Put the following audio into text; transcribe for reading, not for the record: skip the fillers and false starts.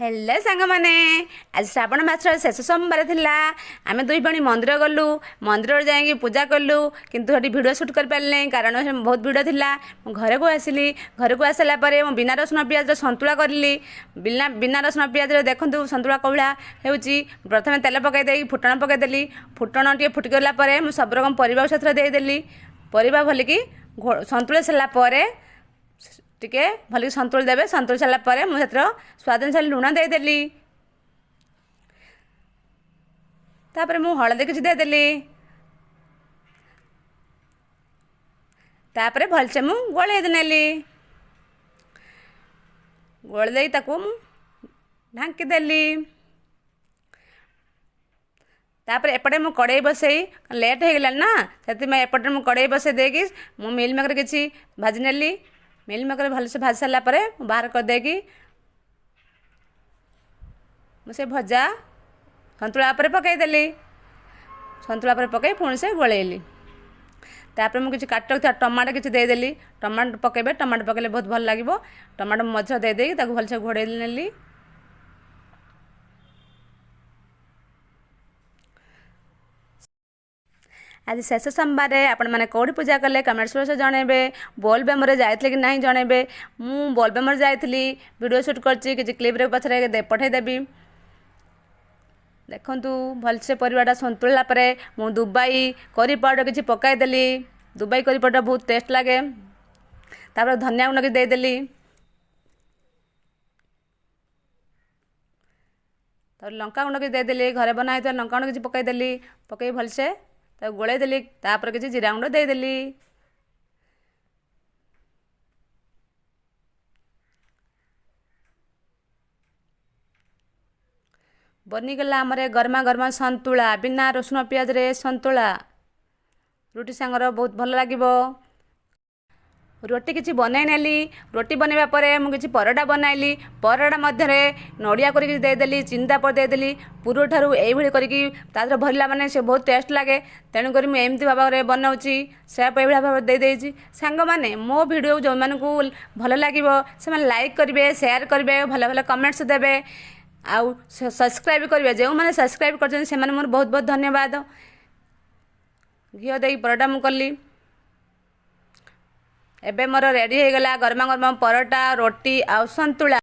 हेले सांग माने आज श्रावण मासर शेष सोमवार थिला आमे दुई भणी मंदिर गलु मंदिर जाई पूजा कलु किंतु हटी वीडियो शूट कर पारले कारण बहुत भिड़ थिला घर को आसिली घर को आसला परे मो बिना रसुण पियाज संतुला करली बिना रसुण पियाज देखंतु संतुला कौला हेउची प्रथमे तेल पकाई देई फुटण पकाई देली फुटण टिके फुटी गला परे मु सब रकम परिबा सेथरा देई देली परिबा भलिकी संतुला सला परे टिके भलिक संतुल देवे संतुल सारा पर मुझे स्वाद अनुसार लुण देदेली तापर मु हलदी किसी देदेली तापर भलसे मु गोले नेली गोल दे ताकू मु ढांकी देली तापर एपटे मु कड़ाई बसई लेट हो गला ना से एपटे मु कड़ाई बसई देगी मु मिल मेकर किसी भाजी नेली मिल मेकर भलसे भाजी सारा पर बाहर कर देगी मुझे भजा संतुला पर पकईदेली संतुला पर पकई पुणी से गोलैली तापर मुझे काट रखा टमाटो किसी देदेली टमाटो पकेबे टमाटो पकेले बहुत भल लगे टमाटो मझ देदेगी ताकू भलसे घोड़े नेली आज शेष सोमवार आपण मैंने कौटी पूजा कले कमेंट्स बॉक्स जनइबे बोलबेमरे जाइए कि नहीं जनइबे मु बोलबेमर जाइली वीडियो शूट करछि कि क्लिप रे पछरे पठेदेवी देखंतु भलसे परिवाटा संतुला परे मु दुबई करी पाउडर किछि पकाइदेली दुबई करी पाउडर बहुत टेस्ट लगे तापर धनिया गुंड कि देदेली तापर लंका गुंड कि देदेली घरे बना है लंका गुंड किछि पकाइदेली पकई भलसे गोले देली तापर किसी जीरा गुंड देदेली बनीगला आमरे गरमा गरमा संतुला बिना रसुण पियाज रे संतुला रुटी सांगर बहुत भल लागिबो रोटी किसी बनई नेली रोटी बनैबा परे मु किसी परोटा बनाइली परोटा मध्यरे नड़िया करिक देदेली चिंता पर देदेली पूर्व ठारू एई भली करिक तादर भरला माने से बहुत टेस्ट लागे तेणु करी मु एमती भाव रे बनाउची से एई भली भाव दे देइची सांग माने मो वीडियो जो मानकू भल लागिबो से माने लाइक करिवे शेयर करिवे भल भल कमेंट्स देबे आउ सब्सक्राइब करिवे जो माने सब्सक्राइब करछन से माने मोर बहुत बहुत धन्यवाद घियो देई परोटा मु कली एबे मोर रेडी हो गला गरमा गरमा परोटा रोटी आ संतुला।